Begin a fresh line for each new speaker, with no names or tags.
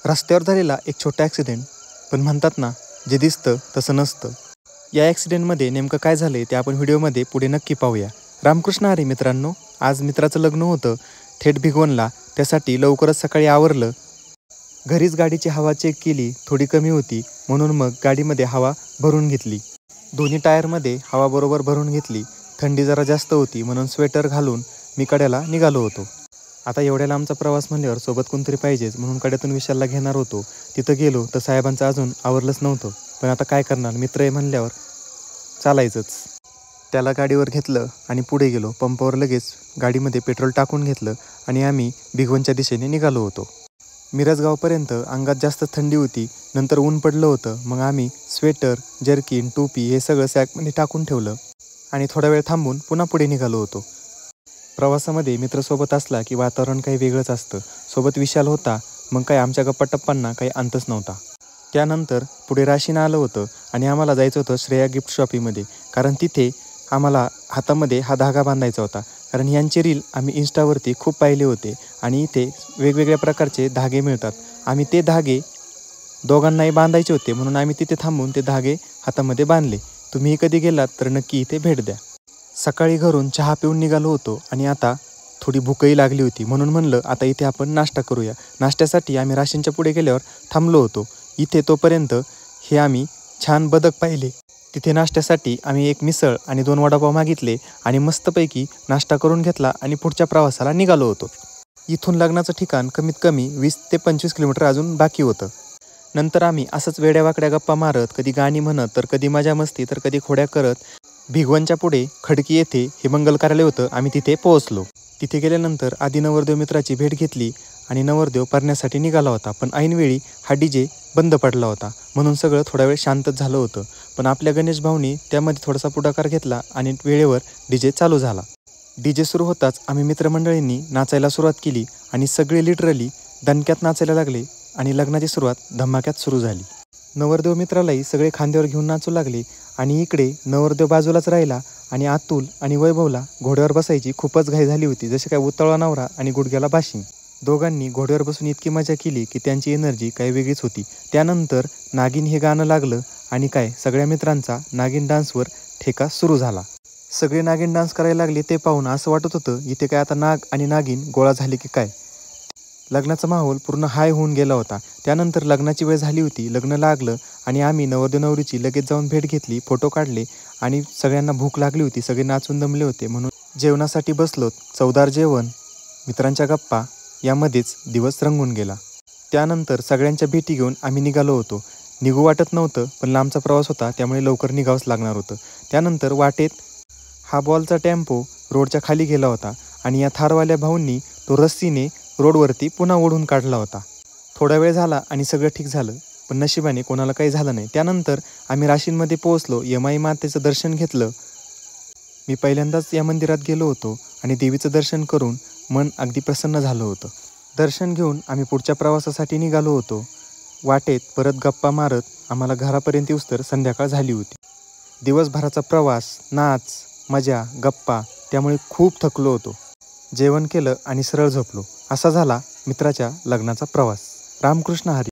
रस्त्यावर झालेला एक छोटा ॲक्सिडेंट, पण म्हणतात ना, जे दिसतं तसं नसतं. या ॲक्सिडेंटमध्ये नेमकं काय झालं आहे ते आपण व्हिडिओमध्ये पुढे नक्की पाहूया. रामकृष्ण हरी मित्रांनो, आज मित्राचं लग्न होतं थेट भिगवणला. त्यासाठी लवकरच सकाळी आवरलं. घरीच गाडीची हवा चेक केली, थोडी कमी होती म्हणून मग गाडीमध्ये हवा भरून घेतली. दोन्ही टायरमध्ये हवा बरोबर भरून घेतली. थंडी जरा जास्त होती म्हणून स्वेटर घालून मी कड्याला निघालो होतो. आता एवढ्या लांबचा प्रवास म्हणल्यावर सोबत कोणतरी पाहिजेच म्हणून कड्यातून विशालला घेणार होतो. तिथं गेलो तर साहेबांचं अजून आवरलंच नव्हतं. पण आता काय करणार, मित्र आहे म्हणल्यावर चालायचंच. त्याला गाडीवर घेतलं आणि पुढे गेलो. पंपावर लगेच गाडीमध्ये पेट्रोल टाकून घेतलं आणि आम्ही भिगवणच्या दिशेने निघालो होतो. मिरजगावपर्यंत अंगात जास्त थंडी होती, नंतर ऊन पडलं होतं. मग आम्ही स्वेटर, जर्किन, टोपी हे सगळं सॅकमध्ये टाकून ठेवलं आणि थोडा वेळ थांबून पुन्हा पुढे निघालो होतो. प्रवासामध्ये मित्रसोबत असला की वातावरण काही वेगळंच असतं. सोबत विशाल होता, मग काय आमच्या गप्पा-टप्पांना काही अंतच नव्हता. त्यानंतर पुढे राशीनं आलं होतं आणि आम्हाला जायचं होतं श्रेया गिफ्ट शॉपीमध्ये, कारण तिथे आम्हाला हातामध्ये हा धागा बांधायचा होता. कारण यांचे रील आम्ही इंस्टावरती खूप पाहिले होते आणि इथे वेगवेगळ्या प्रकारचे धागे मिळतात. आम्ही ते धागे दोघांनाही बांधायचे होते म्हणून आम्ही तिथे थांबून ते धागे हातामध्ये बांधले. तुम्हीही कधी गेलात तर नक्की इथे भेट द्या. सकाळी घरून चहा पिऊन निघालो होतो आणि आता थोडी भूकही लागली होती म्हणून म्हणलं आता इथे आपण नाश्ता करूया. नाश्त्यासाठी आम्ही राशींच्या पुढे गेल्यावर थांबलो होतो. इथे तोपर्यंत हे आम्ही छान बदक पाहिले. तिथे नाश्त्यासाठी आम्ही एक मिसळ आणि 2 वडापाव मागितले आणि मस्तपैकी नाश्ता करून घेतला आणि पुढच्या प्रवासाला निघालो होतो. इथून लग्नाचं ठिकाण कमीत कमी 20 ते 25 किलोमीटर अजून बाकी होतं. नंतर आम्ही असंच वेड्यावाकड्या गप्पा मारत, कधी गाणी म्हणत, तर कधी मजा मस्ती, तर कधी खोड्या करत भिगवणच्या पुढे खडकी येथे हे मंगल कार्यालय होतं. आम्ही तिथे पोहोचलो. तिथे गेल्यानंतर आधी नवरदेव मित्राची भेट घेतली आणि नवरदेव परण्यासाठी निघाला होता. पण ऐनवेळी हा DJ बंद पडला होता म्हणून सगळं थोडा वेळ शांतच झालं होतं. पण आपल्या गणेश भाऊनी त्यामध्ये थोडासा पुढाकार घेतला आणि वेळेवर DJ चालू झाला. DJ सुरू होताच आम्ही मित्रमंडळींनी नाचायला सुरुवात केली आणि सगळे लिटरली दणक्यात नाचायला लागले आणि लग्नाची सुरुवात धमाक्यात सुरू झाली. नवरदेव मित्रालाही सगळे खांद्यावर घेऊन नाचू लागले आणि इकडे नवरदेव बाजूलाच राहिला आणि अतुल आणि वैभवला घोड्यावर बसायची खूपच घाई झाली होती. जसे काय उतावळा नवरा आणि गुडघ्याला बाशिंग. दोघांनी घोड्यावर बसून इतकी मजा केली की त्यांची एनर्जी काही वेगळीच होती. त्यानंतर नागिन हे गाणं लागलं आणि काय सगळ्या मित्रांचा नागिन डान्सवर ठेका सुरू झाला. सगळे नागिन डान्स करायला लागले. ते पाहून असं वाटत होतं इथे काय आता नाग आणि नागिन गोळा झाले की काय. लग्नाचा माहोल पूर्ण हाय होऊन गेला होता. त्यानंतर लग्नाची वेळ झाली होती. लग्न लागलं आणि आम्ही नवरदेव नवरीची लगेच जाऊन भेट घेतली, फोटो काढले आणि सगळ्यांना भूक लागली होती. सगळे नाचून दमले होते म्हणून जेवणासाठी बसलो. चवदार जेवण, मित्रांच्या गप्पा यामध्येच दिवस रंगून गेला. त्यानंतर सगळ्यांच्या भेटी घेऊन आम्ही निघालो होतो. निघू वाटत नव्हतं पण लांबचा प्रवास होता त्यामुळे लवकर निघावंच लागणार होतं. त्यानंतर वाटेत हा बॉलचा टेम्पो रोडच्या खाली गेला होता आणि या थारवाल्या भाऊंनी तो रस्सीने रोडवरती पुन्हा ओढून काढला होता. थोडा वेळ झाला आणि सगळं ठीक झालं, पण नशिबाने कोणाला काही झालं नाही. त्यानंतर आम्ही राशींमध्ये पोहोचलो. यमाई मातेचं दर्शन घेतलं. मी पहिल्यांदाच या मंदिरात गेलो होतो आणि देवीचं दर्शन करून मन अगदी प्रसन्न झालं होतं. दर्शन घेऊन आम्ही पुढच्या प्रवासासाठी निघालो होतो. वाटेत परत गप्पा मारत आम्हाला घरापर्यंत येऊस्तर संध्याकाळ झाली होती. दिवसभराचा प्रवास, नाच, मजा, गप्पा, त्यामुळे खूप थकलो होतो. जेवण केलं आणि सरळ झोपलो. असा झाला मित्राच्या लग्नाचा प्रवास. रामकृष्ण हरी.